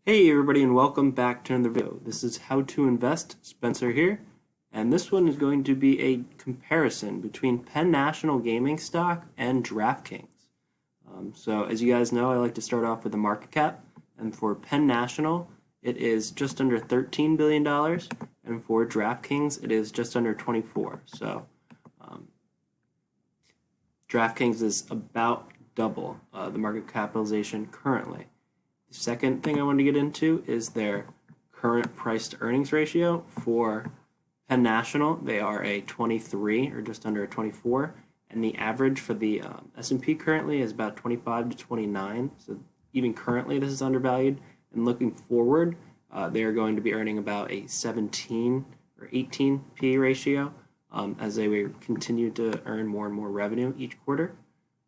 Hey everybody and welcome back to another video. This is How to Invest, Spencer here, and this one is going to be a comparison between Penn National Gaming stock and DraftKings. So as you guys know, I like to start off with the market cap, and for Penn National it is just under $13 billion, and for DraftKings it is just under 24. So DraftKings is about double the market capitalization currently. The second thing I want to get into is their current price to earnings ratio. For Penn National, they are a 23 or just under a 24, and the average for the S&P currently is about 25 to 29. So even currently, this is undervalued. And looking forward, they are going to be earning about a 17 or 18 P ratio as they will continue to earn more and more revenue each quarter.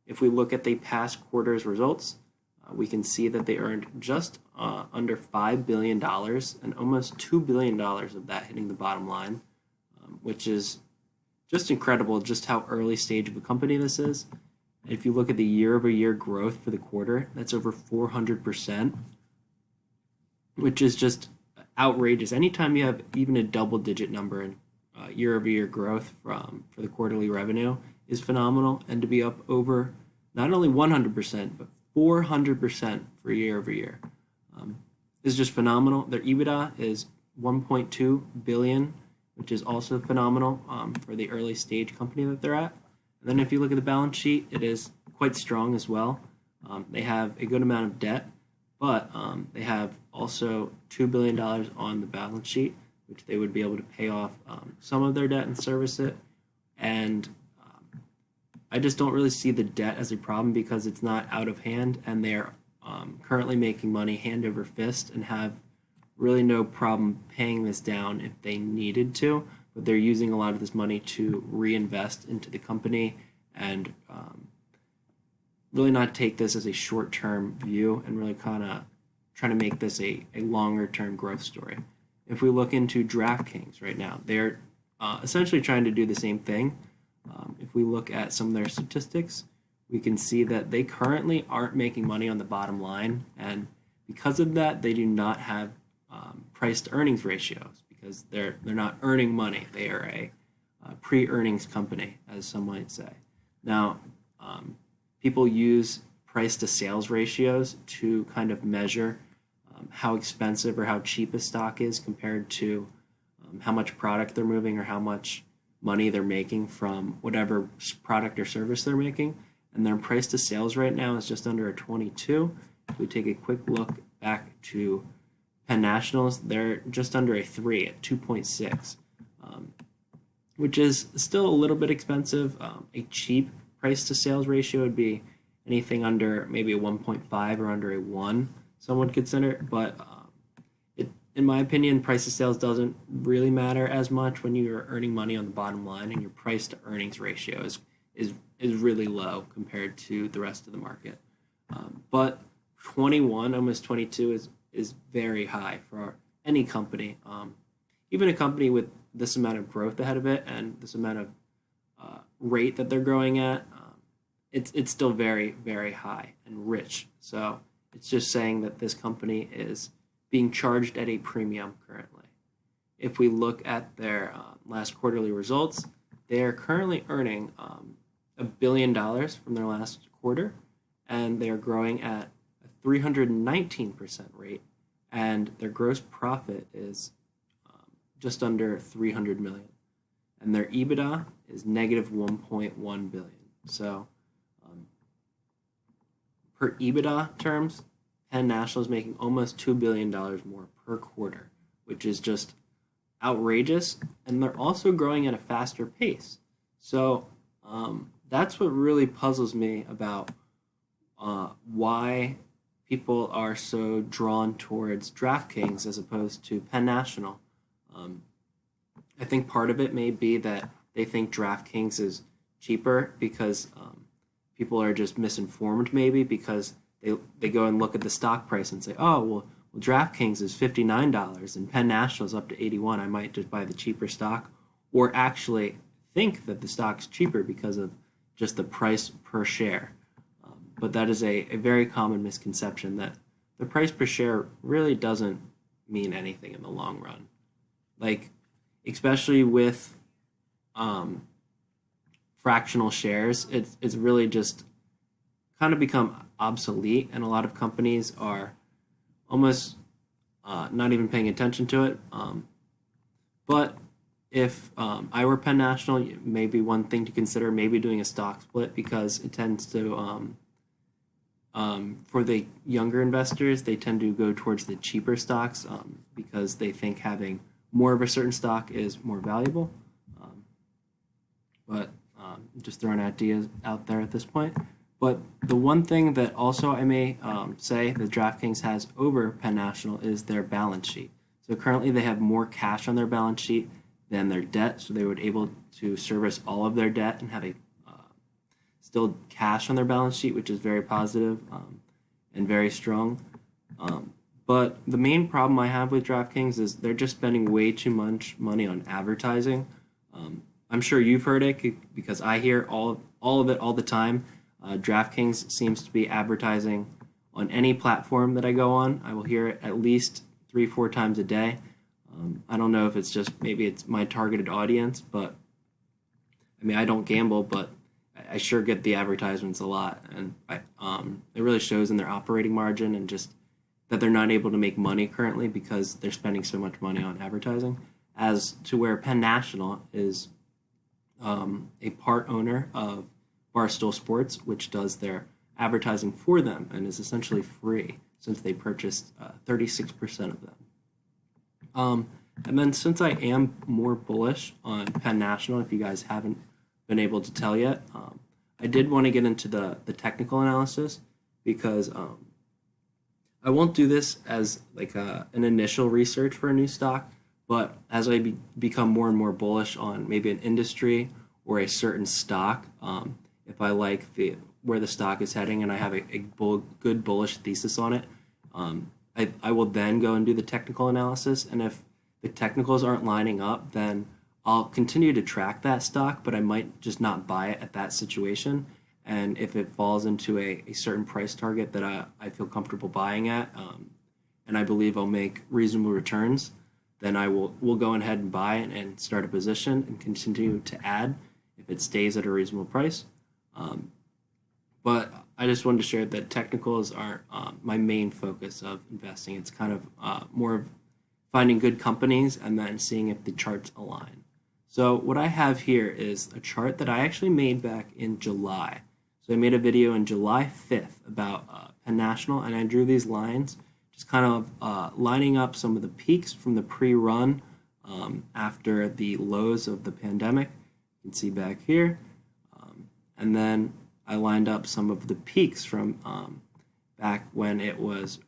If we look at the past quarter's results, we can see that they earned just under $5 billion and almost $2 billion of that hitting the bottom line, which is just incredible just how early stage of a company this is. And if you look at the year-over-year growth for the quarter, that's over 400%, which is just outrageous. Anytime you have even a double-digit number in year-over-year growth for the quarterly revenue is phenomenal, and to be up over not only 100%, but 400% for year over year is just phenomenal. Their EBITDA is 1.2 billion, which is also phenomenal for the early stage company that they're at. And then if you look at the balance sheet, it is quite strong as well. They have a good amount of debt, but they have also $2 billion on the balance sheet, which they would be able to pay off some of their debt and service it. And I just don't really see the debt as a problem because it's not out of hand, and they're currently making money hand over fist and have really no problem paying this down if they needed to. But they're using a lot of this money to reinvest into the company and really not take this as a short-term view and really kind of trying to make this a longer-term growth story. If we look into DraftKings right now, they're essentially trying to do the same thing. If we look at some of their statistics, we can see that they currently aren't making money on the bottom line, and because of that, they do not have price to earnings ratios because they're not earning money. They are a pre-earnings company, as some might say. Now, people use price to sales ratios to kind of measure how expensive or how cheap a stock is compared to how much product they're moving or how much money they're making from whatever product or service they're making, and their price to sales right now is just under a 22. If we take a quick look back to Penn Nationals, they're just under a 3 at 2.6, which is still a little bit expensive. A cheap price to sales ratio would be anything under maybe a 1.5 or under a 1, some would consider, but in my opinion, price to sales doesn't really matter as much when you're earning money on the bottom line, and your price to earnings ratio is really low compared to the rest of the market. But 21, almost 22, is very high for any company. Even a company with this amount of growth ahead of it and this amount of rate that they're growing at, it's still very, very high and rich. So it's just saying that this company is being charged at a premium currently. If we look at their last quarterly results, they are currently earning $1 billion from their last quarter, and they are growing at a 319% rate, and their gross profit is just under 300 million, and their EBITDA is negative 1.1 billion. So per EBITDA terms, Penn National is making almost $2 billion more per quarter, which is just outrageous, and they're also growing at a faster pace. So that's what really puzzles me about why people are so drawn towards DraftKings as opposed to Penn National. I think part of it may be that they think DraftKings is cheaper because people are just misinformed, maybe because they go and look at the stock price and say, oh, well, DraftKings is $59 and Penn National is up to 81. I might just buy the cheaper stock, or actually think that the stock's cheaper because of just the price per share. But that is a very common misconception that the price per share really doesn't mean anything in the long run. Like, especially with um, fractional shares, it's really just kind of become obsolete, and a lot of companies are almost not even paying attention to it. But if I were Penn National, maybe one thing to consider, maybe doing a stock split, because it tends to, for the younger investors, they tend to go towards the cheaper stocks because they think having more of a certain stock is more valuable. But just throwing ideas out there at this point. But the one thing that also I may say that DraftKings has over Penn National is their balance sheet. So currently they have more cash on their balance sheet than their debt, so they would able to service all of their debt and have a still cash on their balance sheet, which is very positive and very strong. But the main problem I have with DraftKings is they're just spending way too much money on advertising. I'm sure you've heard it because I hear all of it all the time. DraftKings seems to be advertising on any platform that I go on. I will hear it at least 3-4 times a day. I don't know if it's just maybe it's my targeted audience, but I mean I don't gamble, but I sure get the advertisements a lot, and it really shows in their operating margin and just that they're not able to make money currently because they're spending so much money on advertising. As to where Penn National is a part owner of Barstool Sports, which does their advertising for them and is essentially free since they purchased 36% of them. And then since I am more bullish on Penn National, if you guys haven't been able to tell yet, I did want to get into the technical analysis because I won't do this as like an initial research for a new stock, but as I become more and more bullish on maybe an industry or a certain stock, if I like where the stock is heading and I have a good bullish thesis on it, I will then go and do the technical analysis. And if the technicals aren't lining up, then I'll continue to track that stock, but I might just not buy it at that situation. And if it falls into a certain price target that I feel comfortable buying at, and I believe I'll make reasonable returns, then we'll go ahead and buy it and start a position and continue to add if it stays at a reasonable price. But I just wanted to share that technicals aren't my main focus of investing. It's kind of more of finding good companies and then seeing if the charts align. So what I have here is a chart that I actually made back in July. So I made a video on July 5th about Penn National, and I drew these lines, just kind of lining up some of the peaks from the pre-run after the lows of the pandemic. You can see back here. And then I lined up some of the peaks from back when it was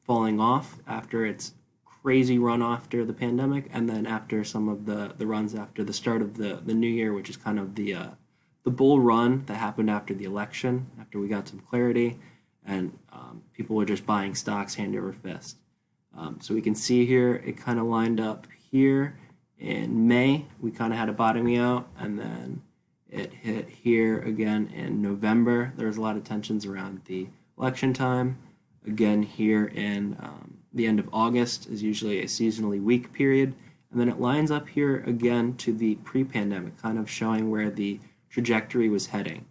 falling off after its crazy run after the pandemic, and then after some of the runs after the start of the new year, which is kind of the bull run that happened after the election, after we got some clarity, and people were just buying stocks hand over fist. So we can see here it kind of lined up here in May. We kind of had a bottoming out, and then it hit here again in November. There was a lot of tensions around the election time. Again here in the end of August is usually a seasonally weak period. And then it lines up here again to the pre-pandemic, kind of showing where the trajectory was heading.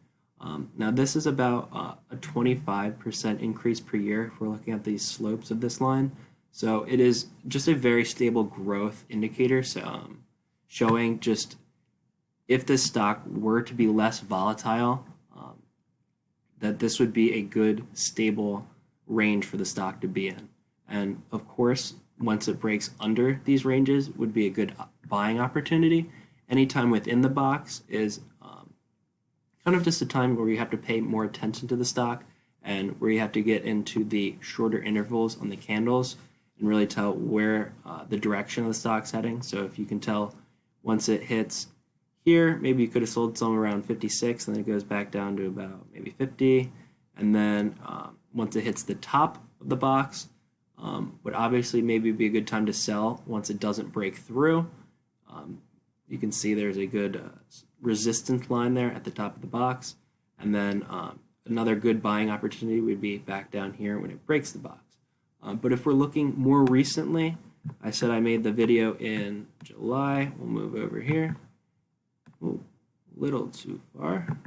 Now this is about a 25% increase per year if we're looking at the slopes of this line. So it is just a very stable growth indicator, so, showing just if this stock were to be less volatile, that this would be a good, stable range for the stock to be in. And of course, once it breaks under these ranges, would be a good buying opportunity. Anytime within the box is kind of just a time where you have to pay more attention to the stock and where you have to get into the shorter intervals on the candles and really tell where the direction of the stock's heading. So if you can tell once it hits here, maybe you could have sold some around 56, and then it goes back down to about maybe 50. And then once it hits the top of the box, would obviously maybe be a good time to sell once it doesn't break through. You can see there's a good resistance line there at the top of the box. And then another good buying opportunity would be back down here when it breaks the box. But if we're looking more recently, I said I made the video in July. We'll move over here. Oh, a little too far.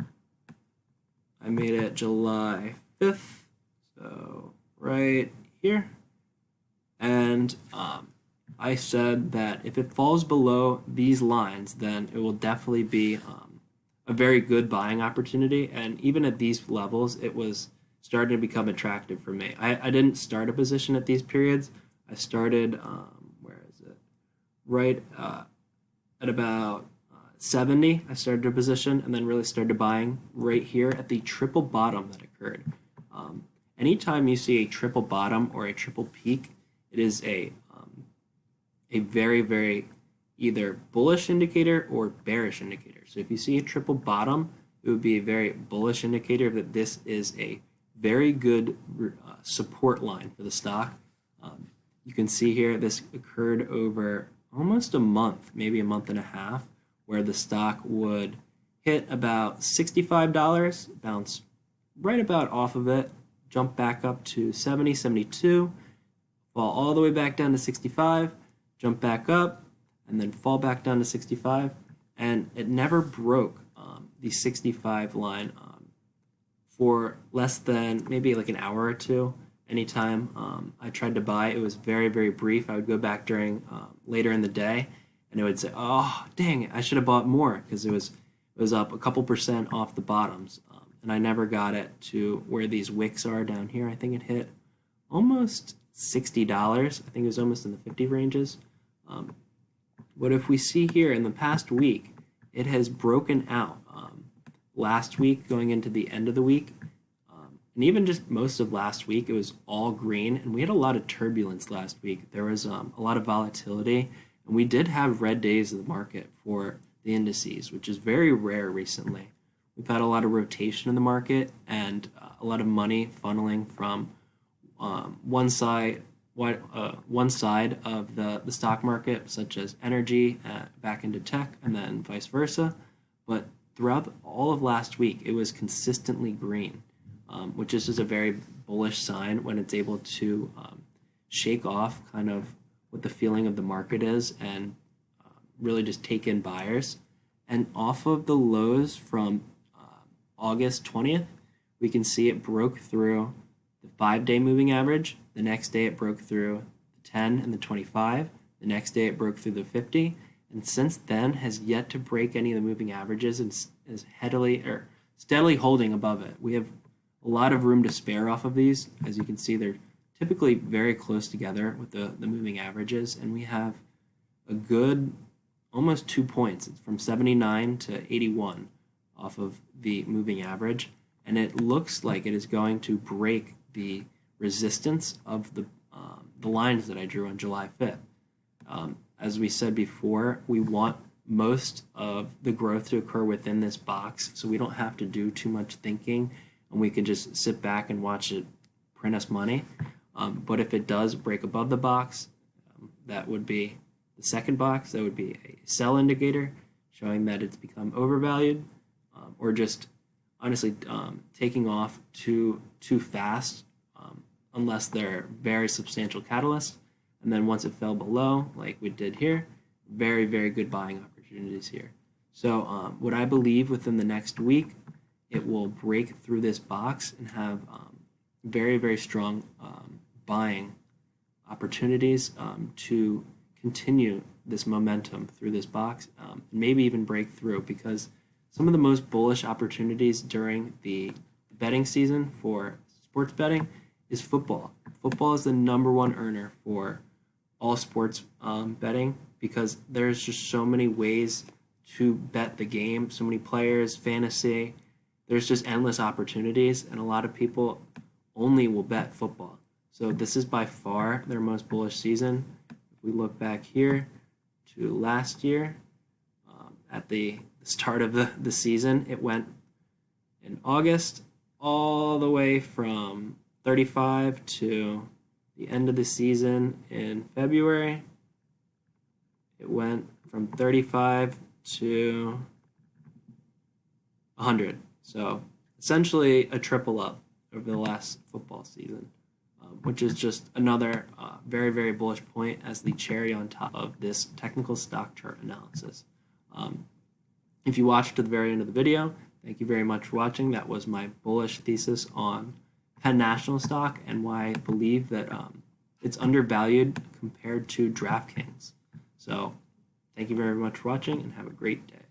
I made it July 5th, so right here. And I said that if it falls below these lines, then it will definitely be a very good buying opportunity. And even at these levels, it was starting to become attractive for me. I didn't start a position at these periods. I started, where is it? Right at about 70, I started a position and then really started buying right here at the triple bottom that occurred. Anytime you see a triple bottom or a triple peak, it is a very, very either bullish indicator or bearish indicator. So if you see a triple bottom, it would be a very bullish indicator that this is a very good support line for the stock. You can see here this occurred over almost a month, maybe a month and a half, where the stock would hit about $65, bounce right about off of it, jump back up to 70, 72, fall all the way back down to 65, jump back up, and then fall back down to 65. And it never broke the 65 line for less than maybe like an hour or two. Anytime I tried to buy, it was very, very brief. I would go back during later in the day, and it would say, "Oh, dang it! I should have bought more," because it was up a couple percent off the bottoms, and I never got it to where these wicks are down here. I think it hit almost $60. I think it was almost in the 50 ranges. But if we see here in the past week, it has broken out. Last week, going into the end of the week, and even just most of last week, it was all green, and we had a lot of turbulence last week. There was a lot of volatility, and we did have red days in the market for the indices, which is very rare recently. We've had a lot of rotation in the market and a lot of money funneling from one side of the stock market, such as energy, back into tech, and then vice versa. But throughout all of last week, it was consistently green, which is just a very bullish sign when it's able to shake off kind of what the feeling of the market is and really just take in buyers. And off of the lows from August 20th, we can see it broke through the 5-day moving average. The next day it broke through the 10 and the 25. The next day it broke through the 50. And since then has yet to break any of the moving averages and is steadily holding above it. We have a lot of room to spare off of these. As you can see, they're typically very close together with the moving averages, and we have a good almost 2 points. It's from 79 to 81 off of the moving average, and it looks like it is going to break the resistance of the lines that I drew on July 5th. As we said before, we want most of the growth to occur within this box, so we don't have to do too much thinking, and we can just sit back and watch it print us money. But if it does break above the box, that would be the second box. That would be a sell indicator showing that it's become overvalued, or just honestly taking off too fast, unless they're very substantial catalysts. And then once it fell below, like we did here, very, very good buying opportunities here. So what I believe within the next week, it will break through this box and have very, very strong buying opportunities to continue this momentum through this box, maybe even break through, because some of the most bullish opportunities during the betting season for sports betting is football. Football is the #1 earner for all sports betting, because there's just so many ways to bet the game, so many players, fantasy. There's just endless opportunities, and a lot of people only will bet football. So this is by far their most bullish season. If we look back here to last year, at the start of the season, it went in August all the way from 35 to the end of the season in February. It went from 35 to 100. So essentially a triple up over the last football season, which is just another very, very bullish point as the cherry on top of this technical stock chart analysis. If you watched to the very end of the video, thank you very much for watching. That was my bullish thesis on Penn National stock and why I believe that it's undervalued compared to DraftKings. So thank you very much for watching and have a great day.